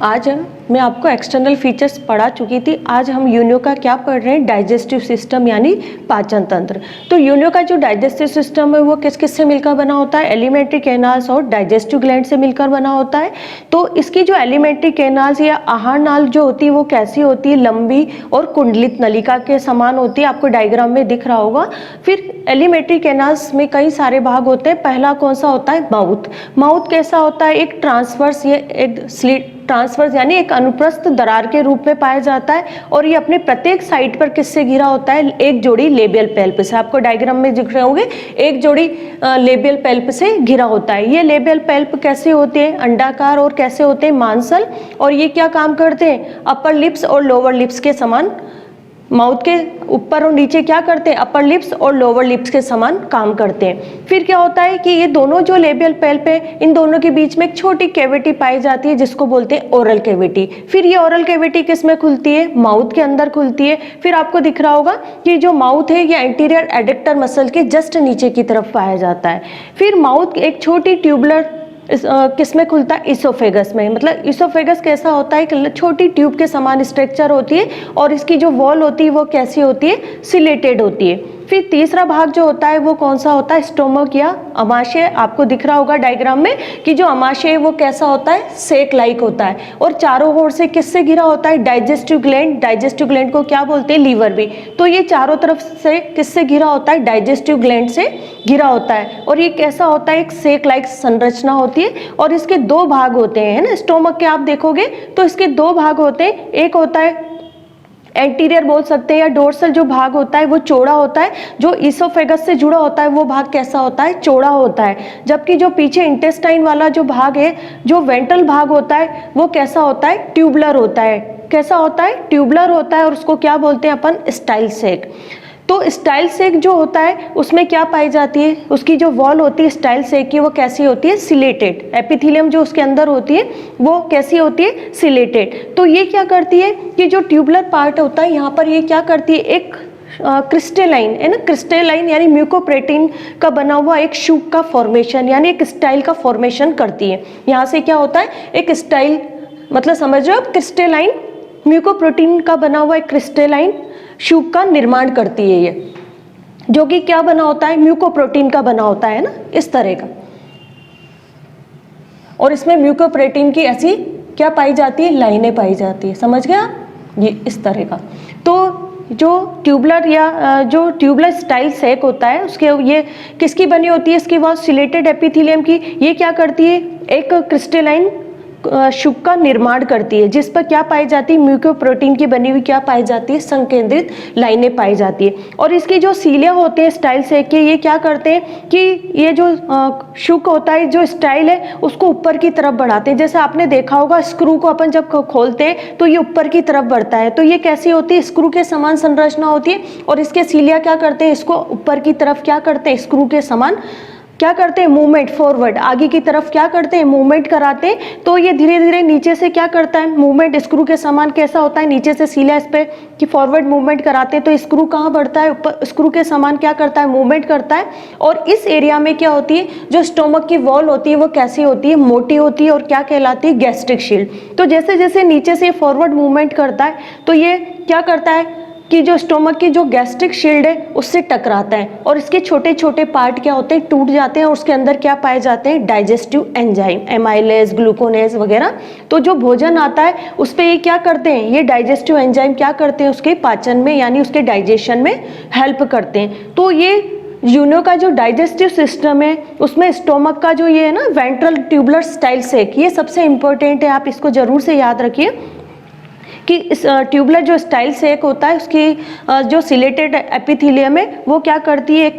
आज मैं आपको एक्सटर्नल फीचर्स पढ़ा चुकी थी। आज हम यूनियो का क्या पढ़ रहे हैं, डाइजेस्टिव सिस्टम यानी पाचन तंत्र। तो यूनियो का जो डाइजेस्टिव सिस्टम है वो किस किस से मिलकर बना होता है, एलिमेंट्री कैनाल्स और डाइजेस्टिव ग्लैंड से मिलकर बना होता है। तो इसकी जो एलिमेंट्री कैनाल्स या आहार नाल जो होती है वो कैसी होती है, लंबी और कुंडलित नलिका के समान होती है, आपको डायग्राम में दिख रहा होगा। फिर एलिमेंट्री कैनाल्स में कई सारे भाग होते हैं। पहला कौन सा होता है, माउथ। माउथ कैसा होता है, एक ट्रांसवर्स या एक स्लिट, ट्रांसवर्स यानी एक अनुप्रस्थ दरार के रूप में पाया जाता है और ये अपने प्रत्येक साइड पर किससे घिरा होता है, एक जोड़ी लेबियल पेल्प से। आपको डायग्राम में दिख रहे होंगे, एक जोड़ी लेबियल पेल्प से घिरा होता है। ये लेबियल पेल्प कैसे होते हैं, अंडाकार, और कैसे होते हैं, मांसल, और ये क्या काम करते हैं, अपर लिप्स और लोअर लिप्स के समान। माउथ के ऊपर और नीचे क्या करते हैं, अपर लिप्स और लोअर लिप्स के समान काम करते हैं। फिर क्या होता है कि ये दोनों जो लेबियल पेल्प है, इन दोनों के बीच में एक छोटी कैविटी पाई जाती है जिसको बोलते हैं ओरल कैविटी। फिर ये ओरल कैविटी किस में खुलती है, माउथ के अंदर खुलती है। फिर आपको दिख रहा होगा कि जो माउथ है ये एंटीरियर एडेक्टर मसल के जस्ट नीचे की तरफ पाया जाता है। फिर माउथ एक छोटी ट्यूबुलर किस में खुलता है, इसोफेगस में। मतलब इसोफेगस कैसा होता है, कि छोटी ट्यूब के समान स्ट्रक्चर होती है और इसकी जो वॉल होती है वो कैसी होती है, सिलेटेड होती है। फिर तीसरा भाग जो होता है वो कौन सा होता है, स्टोमक या अमाशय। आपको दिख रहा होगा डायग्राम में कि जो अमाशय है वो कैसा होता है, सेक लाइक होता है और चारों ओर से किससे घिरा होता है, डाइजेस्टिव ग्लैंड। डाइजेस्टिव ग्लैंड को क्या बोलते हैं, लीवर भी। तो ये चारों तरफ से किससे घिरा होता है, डाइजेस्टिव ग्लैंड से घिरा होता है। और ये कैसा होता है, एक सेक लाइक संरचना होती है और इसके दो भाग होते हैं, है ना। स्टोमक के आप देखोगे तो इसके दो भाग होते हैं। एक होता है एंटीरियर बोल सकते हैं या डोर्सल जो भाग होता है वो चौड़ा होता है। जो इसोफेगस से जुड़ा होता है वो भाग कैसा होता है, चौड़ा होता है। जबकि जो पीछे इंटेस्टाइन वाला जो भाग है, जो वेंट्रल भाग होता है, वो कैसा होता है, ट्यूबुलर होता है। कैसा होता है, ट्यूबुलर होता है और उसको क्या बोलते हैं अपन, स्टाइल सेक। तो स्टाइल सेक जो होता है उसमें क्या पाई जाती है, उसकी जो वॉल होती है स्टाइल सेक की वो कैसी होती है, सिलेटेड। एपिथेलियम जो उसके अंदर होती है वो कैसी होती है, सिलेटेड। तो ये क्या करती है कि जो ट्यूबुलर पार्ट होता है यहाँ पर ये क्या करती है, एक क्रिस्टेलाइन, है ना, क्रिस्टेलाइन यानी म्यूकोप्रोटीन का बना हुआ एक शूक का फॉर्मेशन यानी एक स्टाइल का फॉर्मेशन करती है। यहाँ से क्या होता है, एक स्टाइल, मतलब समझ रहे हो, क्रिस्टेलाइन म्यूकोप्रोटीन का बना हुआ एक क्रिस्टेलाइन शूक का निर्माण करती है ये, जो कि क्या बना होता है, म्यूकोप्रोटीन का बना होता है ना, इस तरह का। और इसमें म्यूकोप्रोटीन की ऐसी क्या पाई जाती है, लाइनें पाई जाती है। समझ गए आप, ये इस तरह का। तो जो ट्यूबुलर या जो ट्यूबुलर स्टाइल सेक होता है उसके ये किसकी बनी होती है, इसकी वॉल सिलेटेड एपिथेलियम की। ये क्या करती है, एक क्रिस्टेलाइन शुक का निर्माण करती है जिस पर क्या पाई जाती है, म्यूकोप्रोटीन की बनी हुई क्या पाई जाती है, संकेंद्रित लाइनें पाई जाती है। और इसकी जो सीलिया होते हैं स्टाइल सेक के, ये क्या करते हैं कि ये जो शुक होता है, जो स्टाइल है उसको ऊपर की तरफ बढ़ाते हैं। जैसे आपने देखा होगा स्क्रू को अपन जब खोलते हैं तो ये ऊपर की तरफ बढ़ता है। तो ये कैसी होती है, स्क्रू के समान संरचना होती है और इसके सीलिया क्या करते हैं, इसको ऊपर की तरफ क्या करते हैं, स्क्रू के समान क्या करते हैं, मूवमेंट, फॉरवर्ड, आगे की तरफ क्या करते हैं, मूवमेंट कराते हैं। तो ये धीरे धीरे नीचे से क्या करता है, मूवमेंट स्क्रू के समान कैसा होता है, नीचे से सीलिया इस पे कि फॉरवर्ड मूवमेंट कराते हैं। तो स्क्रू कहाँ बढ़ता है, ऊपर स्क्रू के समान क्या करता है, मूवमेंट करता है। और इस एरिया में क्या होती है, जो स्टोमक की वॉल होती है वो कैसी होती है, मोटी होती है और क्या कहलाती है, गैस्ट्रिक शील्ड। तो जैसे जैसे नीचे से फॉरवर्ड मूवमेंट करता है तो ये क्या करता है कि जो स्टोमक की जो गैस्ट्रिक शील्ड है उससे टकराता है और इसके छोटे छोटे पार्ट क्या होते हैं, टूट जाते हैं और उसके अंदर क्या पाए जाते हैं, डाइजेस्टिव एंजाइम, एमाइलेज, ग्लूकोनेज वगैरह। तो जो भोजन आता है उस पर ये क्या करते हैं, ये डाइजेस्टिव एंजाइम क्या करते हैं, उसके पाचन में यानी उसके डाइजेशन में हेल्प करते हैं। तो ये यूनियो का जो डाइजेस्टिव सिस्टम है उसमें स्टोमक का जो ये है ना वेंट्रल ट्यूबुलर स्टाइल सेक, ये सबसे इंपॉर्टेंट है, आप इसको जरूर से याद रखिए कि इस ट्यूबुलर जो स्टाइल सेक होता है उसकी जो सिलेटेड एपिथेलियम है वो क्या करती है, एक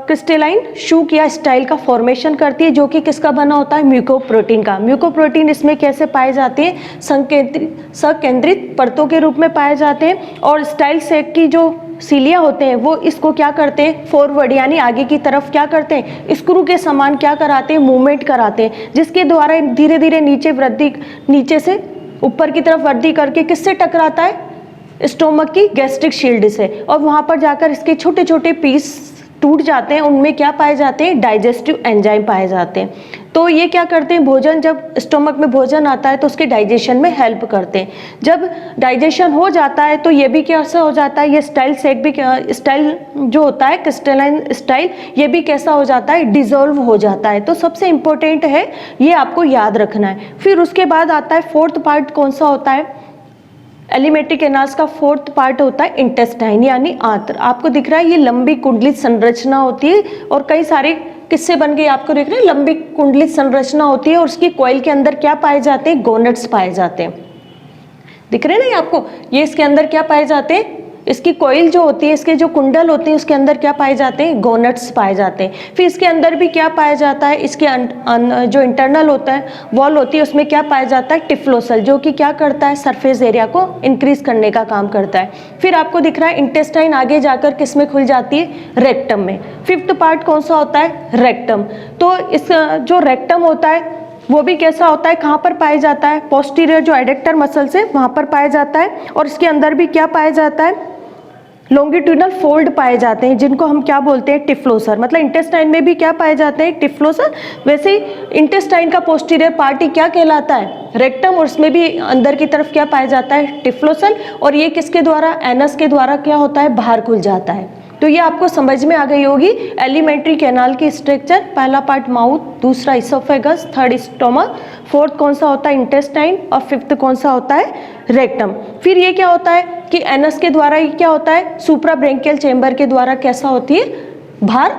क्रिस्टेलाइन शूक या स्टाइल का फॉर्मेशन करती है, जो कि किसका बना होता है, म्यूकोप्रोटीन का। म्यूकोप्रोटीन इसमें कैसे पाए जाते हैं, संकेंद्रित परतों के रूप में पाए जाते हैं। और स्टाइल सेक की जो सीलिया होते हैं वो इसको क्या करते हैं, फॉरवर्ड यानी आगे की तरफ क्या करते हैं, स्क्रू के समान क्या कराते हैं, मूवमेंट कराते हैं, जिसके द्वारा धीरे धीरे नीचे से ऊपर की तरफ वृद्धि करके किससे टकराता है, स्टोमक की गैस्ट्रिक शील्ड से। और वहां पर जाकर इसके छोटे छोटे पीस टूट जाते हैं, उनमें क्या पाए जाते हैं, डाइजेस्टिव एंजाइम पाए जाते हैं। तो ये क्या करते हैं, भोजन जब स्टोमक में भोजन आता है तो उसके डाइजेशन में हेल्प करते हैं। जब डाइजेशन हो जाता है तो ये भी कैसा हो जाता है, ये स्टाइल सेट भी स्टाइल जो होता है क्रिस्टलाइन स्टाइल, ये भी कैसा हो जाता है, डिसॉल्व हो जाता है। तो सबसे इंपॉर्टेंट है, ये आपको याद रखना है। फिर उसके बाद आता है फोर्थ पार्ट, कौन सा होता है, एलिमेंट्री कैनाल्स का फोर्थ पार्ट होता है इंटेस्टाइन यानी आंत्र। आपको दिख रहा है ये लंबी कुंडलित संरचना होती है और कई सारे किससे बन गई आपको दिख रहे हैं, लंबी कुंडलित संरचना होती है और उसकी कॉइल के अंदर क्या पाए जाते हैं, गोनेट्स पाए जाते हैं। दिख रहे हैं ना आपको, ये इसके अंदर क्या पाए जाते हैं, इसकी कॉइल जो होती है, इसके जो कुंडल होते हैं उसके अंदर क्या पाए जाते हैं, गोनेट्स पाए जाते हैं। फिर इसके अंदर भी क्या पाया जाता है, इसके जो इंटरनल होता है वॉल होती है उसमें क्या पाया जाता है, टिफ्लोसल, जो कि क्या करता है, सरफेस एरिया को इंक्रीज करने का काम करता है। फिर आपको दिख रहा है इंटेस्टाइन आगे जाकर किस में खुल जाती है, रेक्टम में। फिफ्थ पार्ट कौन सा होता है, रेक्टम। तो इस जो रेक्टम होता है वो भी कैसा होता है, कहाँ पर पाया जाता है, पोस्टीरियर जो एडेक्टर मसल्स है वहाँ पर पाया जाता है और इसके अंदर भी क्या पाया जाता है, लॉन्गिट्यूडनल फोल्ड पाए जाते हैं जिनको हम क्या बोलते हैं, टिफ्लोसर। मतलब इंटेस्टाइन में भी क्या पाए जाते हैं, टिफ्लोसर। वैसे ही इंटेस्टाइन का पोस्टीरियर पार्ट ही क्या कहलाता है, रेक्टम, और उसमें भी अंदर की तरफ क्या पाया जाता है, टिफ्लोसल। और ये किसके द्वारा, एनस के द्वारा क्या होता है, बाहर खुल जाता है। तो ये आपको समझ में आ गई होगी एलिमेंट्री कैनाल की स्ट्रक्चर। पहला पार्ट माउथ, दूसरा इसोफेगस, थर्ड स्टोमक, फोर्थ कौन सा होता है, इंटेस्टाइन, और फिफ्थ कौन सा होता है, रेक्टम। फिर ये क्या होता है कि एनस के द्वारा ये क्या होता है, सुप्रा ब्रेंकियल चेंबर के द्वारा कैसा होती है, बाहर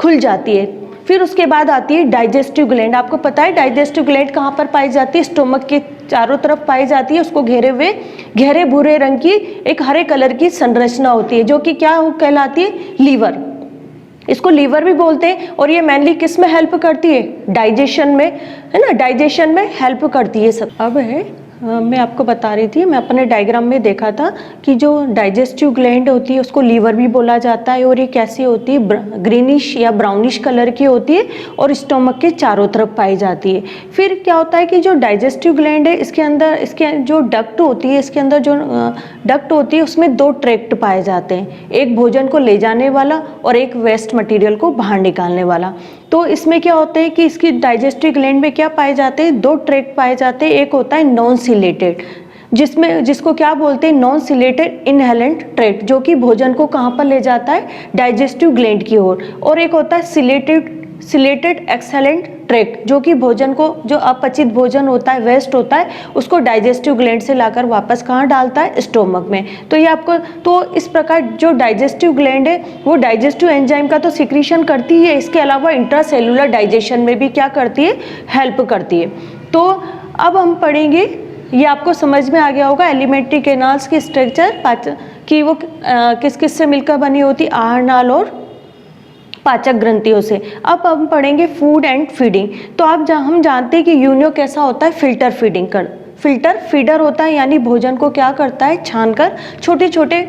खुल जाती है। फिर उसके बाद आती है डाइजेस्टिव ग्लैंड। आपको पता है डाइजेस्टिव ग्लैंड कहाँ पर पाई जाती है, स्टोमक के चारों तरफ पाई जाती है। उसको घेरे हुए गहरे भूरे रंग की एक हरे कलर की संरचना होती है जो कि क्या कहलाती है, लीवर। इसको लीवर भी बोलते हैं और ये मेनली किस में हेल्प करती है, डाइजेशन में, है ना, डाइजेशन में हेल्प करती है सब। अब है मैं आपको बता रही थी, मैं अपने डायग्राम में देखा था कि जो डाइजेस्टिव ग्लैंड होती है उसको लीवर भी बोला जाता है और ये कैसी होती है, ग्रीनिश या ब्राउनिश कलर की होती है और स्टोमक के चारों तरफ पाई जाती है। फिर क्या होता है कि जो डाइजेस्टिव ग्लैंड है इसके अंदर, इसके जो डक्ट होती है, इसके अंदर जो डक्ट होती है उसमें दो ट्रैक्ट पाए जाते हैं, एक भोजन को ले जाने वाला और एक वेस्ट मटेरियल को बाहर निकालने वाला। तो इसमें क्या होता है कि इसकी डाइजेस्टिव ग्लैंड में क्या पाए जाते हैं, दो ट्रैक्ट पाए जाते हैं। एक होता है नॉन सिलेटेड, जिसको क्या बोलते हैं, नॉन सिलेटेड इनहेलेंट ट्रैक्ट, जो कि भोजन को कहाँ पर ले जाता है, डाइजेस्टिव ग्लैंड की ओर। और एक होता है सिलेटेड एक्सेलेंट ट्रैक्ट, जो कि भोजन को, जो अपचित भोजन होता है, वेस्ट होता है, उसको डाइजेस्टिव ग्लैंड से लाकर वापस कहाँ डालता है, स्टोमक में। तो ये आपको, तो इस प्रकार जो डाइजेस्टिव ग्लैंड है वो डाइजेस्टिव एंजाइम का तो सिक्रीशन करती है, इसके अलावा इंट्रासेलुलर डाइजेशन में भी क्या करती है, हेल्प करती है। तो अब हम पढ़ेंगे, ये आपको समझ में आ गया होगा एलिमेंट्री कैनाल्स की स्ट्रक्चर कि वो किस किस से मिलकर बनी होती, आहार नाल और पाचक ग्रंथियों से। अब हम पढ़ेंगे फूड एंड फीडिंग। तो अब हम जानते हैं कि यूनियो कैसा होता है, फिल्टर फिल्टर फीडर होता है, यानी भोजन को क्या करता है, छानकर छोटे छोटे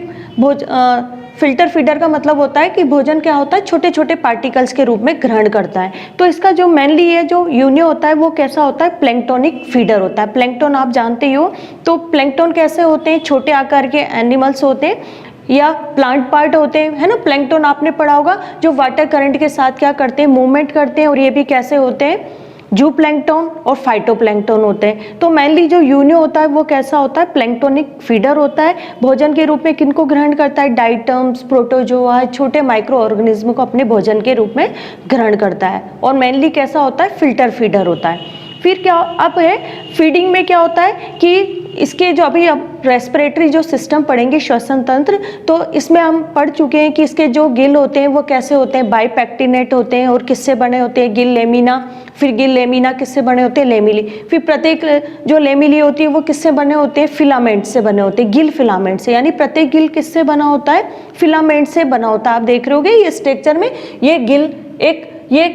फिल्टर फीडर का मतलब होता है कि भोजन क्या होता है, छोटे छोटे पार्टिकल्स के रूप में ग्रहण करता है। तो इसका जो मेनली है जो यूनियो होता है वो कैसा होता है, प्लैंक्टोनिक फीडर होता है। प्लैंक्टन आप जानते ही हो, तो प्लैंक्टन कैसे होते हैं, छोटे आकार के एनिमल्स होते हैं या प्लांट पार्ट होते हैं, है ना। प्लैंक्टन आपने पढ़ा होगा जो वाटर करंट के साथ क्या करते हैं, मूवमेंट करते हैं, और ये भी कैसे होते हैं, जू प्लैंक्टन और फाइटोप्लैंक्टन होते हैं। तो मेनली जो यूनियो होता है वो कैसा होता है, प्लैंक्टोनिक फीडर होता है। भोजन के रूप में किनको ग्रहण करता है, डाइटम्स, प्रोटोजोआ, छोटे माइक्रो ऑर्गेनिज्म को अपने भोजन के रूप में ग्रहण करता है, और मेनली कैसा होता है, फिल्टर फीडर होता है। फिर क्या अब है फीडिंग में क्या होता है कि इसके जो अभी अब रेस्पिरेटरी जो सिस्टम पढ़ेंगे, श्वसन तंत्र, तो इसमें हम पढ़ चुके हैं कि इसके जो गिल होते हैं वो कैसे होते हैं, बाइपेक्टिनेट होते हैं, और किससे बने होते हैं, गिल लेमिना। फिर गिल लेमिना किससे बने होते हैं, लेमिली। फिर प्रत्येक जो लेमिली होती है वो किससे बने होते हैं, फिलामेंट से बने होते हैं, गिल फिलामेंट से। यानी प्रत्येक गिल किससे बना होता है, फिलामेंट से बना होता है। आप देख रहे होगे ये स्ट्रक्चर में, ये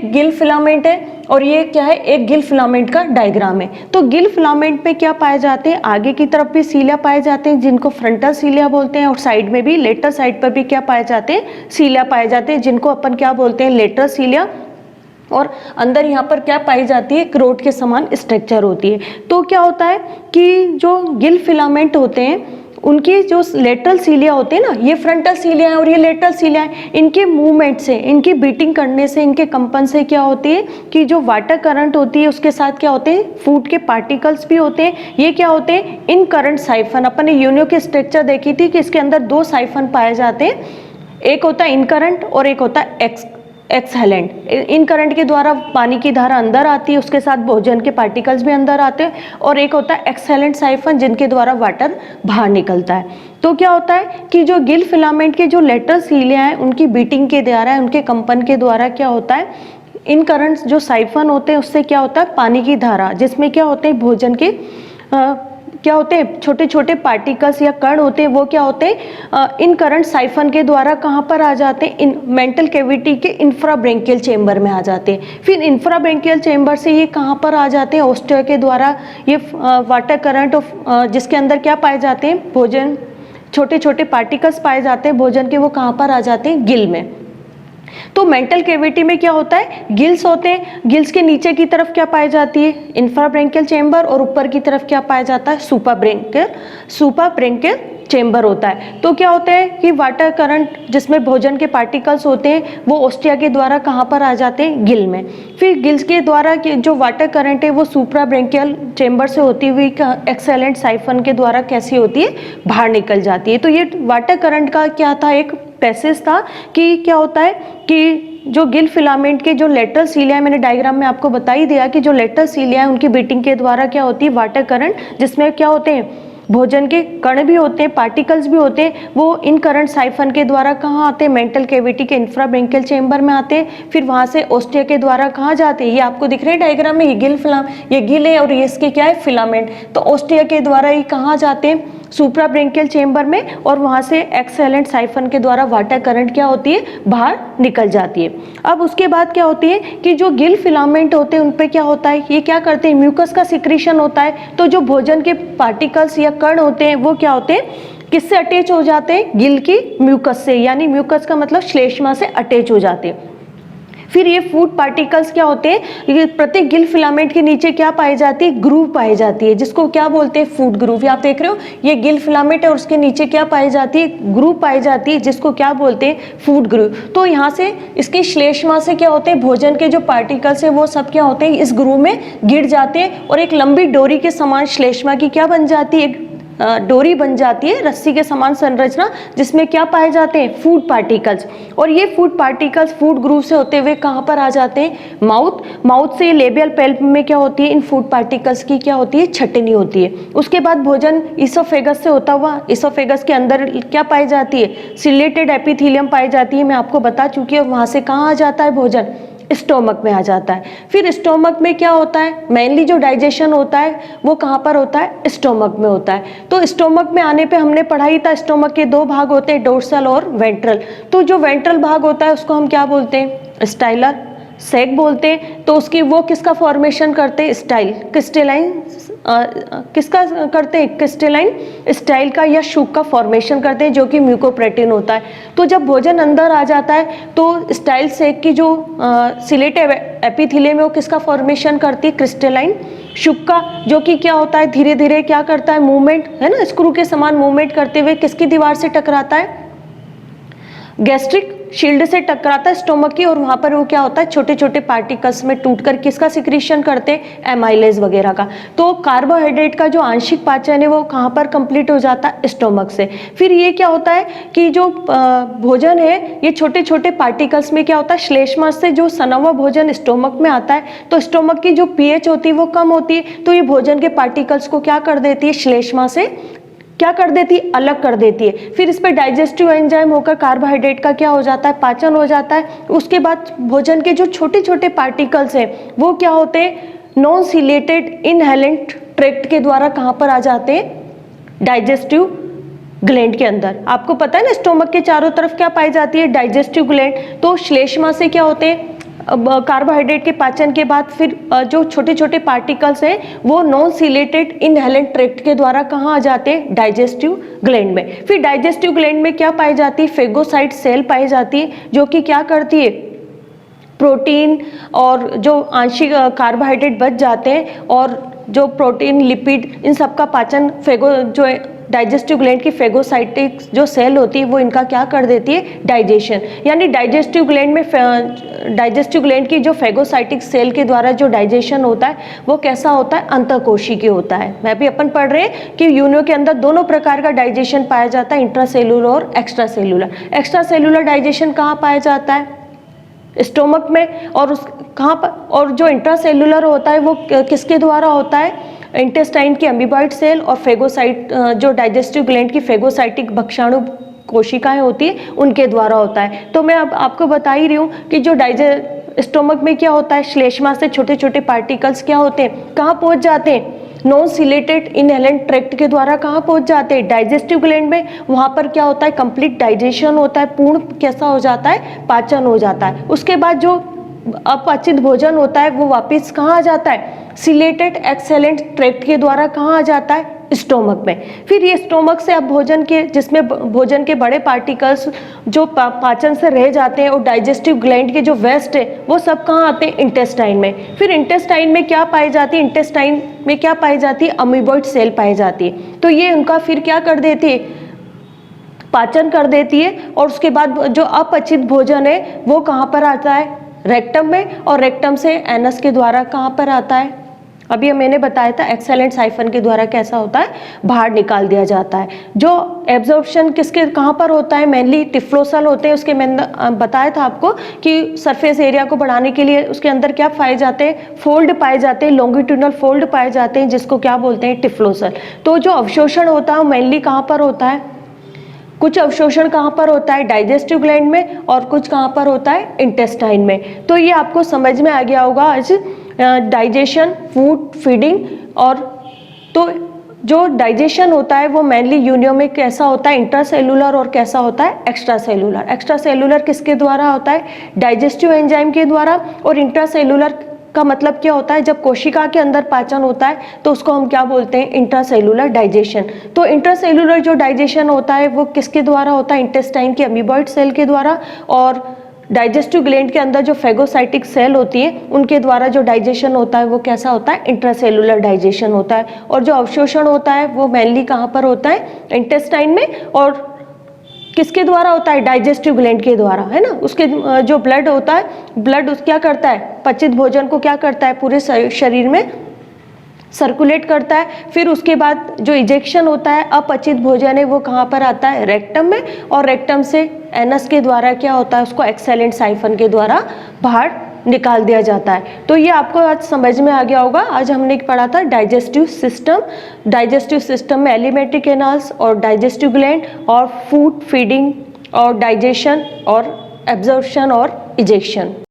गिल फिलामेंट है और ये क्या है, एक गिल फिलामेंट का डायग्राम है। तो गिल फिलामेंट में क्या पाए जाते हैं, आगे की तरफ भी सीलिया पाए जाते हैं जिनको फ्रंटल सीलिया बोलते हैं, और साइड में भी लेटर साइड पर भी क्या पाए जाते हैं, सीलिया पाए जाते हैं जिनको अपन क्या बोलते हैं, लेटर सीलिया। और अंदर यहाँ पर क्या पाई जाती है, क्रोट के समान स्ट्रक्चर होती है। तो क्या होता है कि जो गिल फिलामेंट होते हैं उनकी जो लेटरल सीलिया होते हैं ना, ये फ्रंटल सीलिया है और ये लेटरल सीलिया है, इनके मूवमेंट से, इनकी बीटिंग करने से, इनके कंपन से क्या होती है कि जो वाटर करंट होती है उसके साथ क्या होते हैं, फूड के पार्टिकल्स भी होते हैं। ये क्या होते हैं, इन करंट साइफन। अपन ने यूनियो की स्ट्रक्चर देखी थी कि इसके अंदर 2 साइफन पाए जाते हैं, एक होता है इन करंट और एक होता है एक्सहेलेंट। इन करंट के द्वारा पानी की धारा अंदर आती है, उसके साथ भोजन के पार्टिकल्स भी अंदर आते हैं, और एक होता है एक्सहेलेंट साइफन जिनके द्वारा वाटर बाहर निकलता है। तो क्या होता है कि जो गिल फिलामेंट के जो लेटरल सीलिया हैं उनकी बीटिंग के द्वारा, उनके कंपन के द्वारा क्या होता है, इन करंट्स जो साइफन होते हैं उससे क्या होता है, पानी की धारा जिसमें क्या होते हैं भोजन के क्या होते हैं, छोटे छोटे पार्टिकल्स या कण होते हैं, वो क्या होते हैं, इन करंट साइफन के द्वारा कहाँ पर आ जाते हैं, इन मेंटल कैविटी के इंफ्राब्रेंकियल चेंबर में आ जाते हैं। फिर इंफ्राब्रेंकियल चेंबर से ये कहाँ पर आ जाते हैं, ओस्टिया के द्वारा ये वाटर करंट ऑफ जिसके अंदर क्या पाए जाते हैं, भोजन, छोटे छोटे पार्टिकल्स पाए जाते हैं भोजन के, वो कहाँ पर आ जाते हैं, गिल में। तो मेंटल कैविटी में क्या होता है, गिल्स होते हैं, गिल्स के नीचे की तरफ क्या पाई जाती है, इंफ्राब्रेंकियल चेंबर, और ऊपर की तरफ क्या पाया जाता है, सुपाब्रेंकियल चेंबर होता है। तो क्या होता है कि वाटर करंट जिसमें भोजन के पार्टिकल्स होते हैं वो ओस्टिया के द्वारा कहाँ पर आ जाते हैं, गिल में। फिर गिल्स के द्वारा जो वाटर करंट है वो सुप्राब्रेंकियल चेंबर से होती हुई एक्सेलेंट साइफन के द्वारा कैसी होती है, बाहर निकल जाती है। तो ये वाटर करंट का क्या था, एक पैसेज था कि क्या होता है कि जो गिल फिलामेंट के जो लेटरल सीलिया है, मैंने डायग्राम में आपको बता ही दिया कि जो लेटरल सीलिया है उनकी बीटिंग के द्वारा क्या होती है, वाटर करंट, जिसमें क्या होते हैं, भोजन के कण भी होते हैं, पार्टिकल्स भी होते हैं, वो इन करंट साइफन के द्वारा कहाँ आते हैं, मेंटल कैविटी के इंफ्राब्रेंकियल चेंबर में आते हैं। फिर वहां से ओस्टिया के द्वारा कहाँ जाते हैं, ये आपको दिख रहे हैं डायग्राम में, ये गिल है और ये इसके क्या है, फिलामेंट। तो ओस्टिया के द्वारा ये कहाँ जाते हैं, सुप्राब्रेंकियल चेंबर में, और वहां से एक्सेलेंट साइफन के द्वारा वाटर करंट क्या होती है, बाहर निकल जाती है। अब उसके बाद क्या होती है कि जो गिल फिलामेंट होते हैं उन पे क्या होता है, ये क्या करते हैं, म्यूकस का सिक्रीशन होता है। तो जो भोजन के पार्टिकल्स या कण होते हैं वो क्या होते हैं, किससे अटैच हो जाते हैं, गिल की म्यूकस से, यानी म्यूकस का मतलब श्लेष्मा से अटैच हो जाते हैं। फिर ये फूड पार्टिकल्स क्या होते हैं, ये प्रत्येक गिल फिलामेंट के नीचे क्या पाई जाती है, ग्रूव पाई जाती है, जिसको क्या बोलते हैं, फूड ग्रूव। आप देख रहे हो ये गिल फिलामेंट है और उसके नीचे क्या पाई जाती है, ग्रूव पाई जाती है, जिसको क्या बोलते हैं, फूड ग्रूव। तो यहाँ से इसके श्लेष्मा से क्या होते हैं, भोजन के जो पार्टिकल्स है वो सब क्या होते हैं, इस ग्रूव में गिर जाते हैं, और एक लंबी डोरी के समान श्लेष्मा की क्या बन जाती है, डोरी बन जाती है, रस्सी के समान संरचना, जिसमें क्या पाए जाते हैं, फूड पार्टिकल्स। और ये फूड पार्टिकल्स फूड ग्रूव से होते हुए कहाँ पर आ जाते हैं, माउथ से लेबियल पल्प में क्या होती है, इन फूड पार्टिकल्स की क्या होती है, छटनी होती है। उसके बाद भोजन इसोफेगस से होता हुआ, इसोफेगस के अंदर क्या पाई जाती है, सिलेटेड एपिथेलियम पाई जाती है, मैं आपको बता चुकी हूँ। वहां से कहाँ आ जाता है भोजन, स्टोमक में आ जाता है। फिर स्टोमक में क्या होता है, मेनली जो डाइजेशन होता है वो कहाँ पर होता है, स्टोमक में होता है। तो स्टोमक में आने पे हमने पढ़ाई था, स्टोमक के 2 भाग होते हैं, डोर्सल और वेंट्रल। तो जो वेंट्रल भाग होता है उसको हम क्या बोलते हैं, स्टाइलर सैक बोलते हैं। तो उसकी वो किसका फॉर्मेशन करते हैं, स्टाइल क्रिस्टलाइन, किसका करते हैं, क्रिस्टलाइन स्टाइल का या शुक का फॉर्मेशन करते हैं, जो कि म्यूकोप्रोटीन होता है। तो जब भोजन अंदर आ जाता है तो स्टाइल सैक की जो सिलेटेड एपिथेलियम है वो किसका फॉर्मेशन करती है, क्रिस्टलाइन शुक का, जो कि क्या होता है, धीरे धीरे क्या करता है, मूवमेंट है ना, स्क्रू के समान मूवमेंट करते हुए किसकी दीवार से टकराता है, गैस्ट्रिक शील्ड से टकराता है स्टोमक की, और वहां पर वो क्या होता है, छोटे छोटे पार्टिकल्स में टूटकर किसका सिक्रीशन करते हैं, एमाइलेज वगैरह का। तो कार्बोहाइड्रेट का जो आंशिक पाचन है वो कहाँ पर कंप्लीट हो जाता है, स्टोमक से। फिर ये क्या होता है कि जो भोजन है ये छोटे छोटे पार्टिकल्स में क्या होता है, श्लेष्मा से जो सना हुआ भोजन स्टोमक में आता है, तो स्टोमक की जो पीएच होती है वो कम होती है, तो ये भोजन के पार्टिकल्स को क्या कर देती है, श्लेष्मा से क्या कर देती है, अलग कर देती है। फिर इस पर डाइजेस्टिव एंजाइम होकर कार्बोहाइड्रेट का क्या हो जाता है, पाचन हो जाता है। उसके बाद भोजन के जो छोटे छोटे पार्टिकल्स हैं वो क्या होते हैं, नॉन सिलेटेड इनहेलेंट ट्रैक्ट के द्वारा कहाँ पर आ जाते हैं, डाइजेस्टिव ग्लैंड के अंदर। आपको पता है ना, स्टोमक के चारों तरफ क्या पाई जाती है, डाइजेस्टिव ग्लैंड। तो श्लेष्मा से क्या होते हैं, कार्बोहाइड्रेट के पाचन के बाद फिर जो छोटे छोटे पार्टिकल्स हैं वो नॉन सिलेटेड इनहेलेंट ट्रैक्ट के द्वारा कहाँ आ जाते हैं, डाइजेस्टिव ग्लैंड में। फिर डाइजेस्टिव ग्लैंड में क्या पाई जाती है, फेगोसाइट सेल पाई जाती है, जो कि क्या करती है, प्रोटीन और जो आंशिक कार्बोहाइड्रेट बच जाते हैं और जो प्रोटीन लिपिड इन सब का पाचन फेगो जो डाइजेस्टिव ग्लैंड की फेगोसाइटिक जो सेल होती है वो इनका क्या कर देती है, डाइजेशन। यानी डाइजेस्टिव ग्लैंड की जो फेगोसाइटिक सेल के द्वारा जो डाइजेशन होता है वो कैसा होता है, अंतःकोशिकीय होता है। मैं भी अपन पढ़ रहे हैं कि यूनियो के अंदर दोनों प्रकार का डाइजेशन पाया जाता है, इंट्रासेलुलर और extra cellular. Extra cellular digestion कहाँ पाया जाता है, स्टोमक में, और उस कहाँ पर, और जो इंट्रासेलुलर होता है वो किसके द्वारा होता है, इंटेस्टाइन की अमीबॉइड सेल और फेगोसाइट जो डाइजेस्टिव ग्लैंड की फेगोसाइटिक भक्षाणु कोशिकाएं होती है उनके द्वारा होता है। तो मैं अब आपको बता ही रही हूँ कि जो स्टोमक में क्या होता है, श्लेष्मा से छोटे छोटे पार्टिकल्स क्या होते हैं, कहाँ पहुँच जाते हैं, नॉन सिलेटेड इनहेलेंट ट्रैक्ट के द्वारा कहाँ पहुँच जाते हैं, डाइजेस्टिव ग्लैंड में। वहाँ पर क्या होता है, कंप्लीट डाइजेशन होता है, पूर्ण कैसा हो जाता है, पाचन हो जाता है। उसके बाद जो अपचित भोजन होता है वो वापस कहाँ आ जाता है, सिलेटेड एक्सेलेंट ट्रैक्ट के द्वारा कहाँ आ जाता है, स्टोमक में। फिर ये स्टोमक से अब भोजन के, जिसमें भोजन के बड़े पार्टिकल्स जो पाचन से रह जाते हैं और डाइजेस्टिव ग्लैंड के जो वेस्ट है वो सब कहाँ आते हैं, इंटेस्टाइन में। फिर इंटेस्टाइन में क्या पाई जाती है, इंटेस्टाइन में क्या पाई जाती है, अमीबॉइड सेल पाई जाती है। तो ये उनका फिर क्या कर देती है, पाचन कर देती है। और उसके बाद जो अपचित भोजन है वो कहाँ पर आता है, रेक्टम में, और रेक्टम से एनस के द्वारा कहाँ पर आता है, अभी मैंने बताया था एक्सेलेंट साइफन के द्वारा कैसा होता है, बाहर निकाल दिया जाता है। जो एब्जॉर्प्शन किसके कहाँ पर होता है, मेनली टिफ्लोसल होते हैं। उसके मैंने बताया था आपको कि सरफेस एरिया को बढ़ाने के लिए उसके अंदर क्या पाए जाते हैं, फोल्ड पाए जाते हैं, लॉन्गिट्यूडनल फोल्ड पाए जाते हैं, जिसको क्या बोलते हैं, टिफ्लोसल। तो जो अवशोषण होता है मेनली कहाँ पर होता है, कुछ अवशोषण कहाँ पर होता है, डाइजेस्टिव ग्लैंड में, और कुछ कहाँ पर होता है, इंटेस्टाइन में। तो ये आपको समझ में आ गया होगा आज डाइजेशन, फूड, फीडिंग। और तो जो डाइजेशन होता है वो मेनली यूनियो में कैसा होता है, इंट्रासेलुलर, और कैसा होता है, एक्स्ट्रा सेलुलर। एक्स्ट्रा सेलुलर किसके द्वारा होता है, डाइजेस्टिव एंजाइम के द्वारा। और इंट्रासेलुलर का मतलब क्या होता है, जब कोशिका के अंदर पाचन होता है तो उसको हम क्या बोलते हैं, इंट्रासेलुलर डाइजेशन। तो इंट्रासेलुलर जो डाइजेशन होता है वो किसके द्वारा होता है, इंटेस्टाइन की अमीबॉइड सेल के द्वारा। और डाइजेस्टिव ग्लैंड के अंदर जो फेगोसाइटिक सेल होती है उनके द्वारा जो डाइजेशन होता है वो कैसा होता है, इंट्रासेलुलर डाइजेशन होता है। और जो अवशोषण होता है वो मेनली कहाँ पर होता है, इंटेस्टाइन में, और किसके द्वारा होता है, डाइजेस्टिव ग्लैंड के द्वारा, है ना। उसके जो ब्लड होता है, ब्लड उस क्या करता है, पचित भोजन को क्या करता है, पूरे शरीर में सर्कुलेट करता है। फिर उसके बाद जो इजेक्शन होता है, अपचित भोजन है, वो कहाँ पर आता है, रेक्टम में, और रेक्टम से एनस के द्वारा क्या होता है, उसको एक्सेलेंट साइफन के द्वारा बाहर निकाल दिया जाता है। तो ये आपको आज समझ में आ गया होगा। आज हमने पढ़ा था डाइजेस्टिव सिस्टम। डाइजेस्टिव सिस्टम में एलिमेंट्री कैनाल्स और डाइजेस्टिव ग्लैंड और फूड, फीडिंग और डाइजेशन और एब्जॉर्प्शन और इजेक्शन।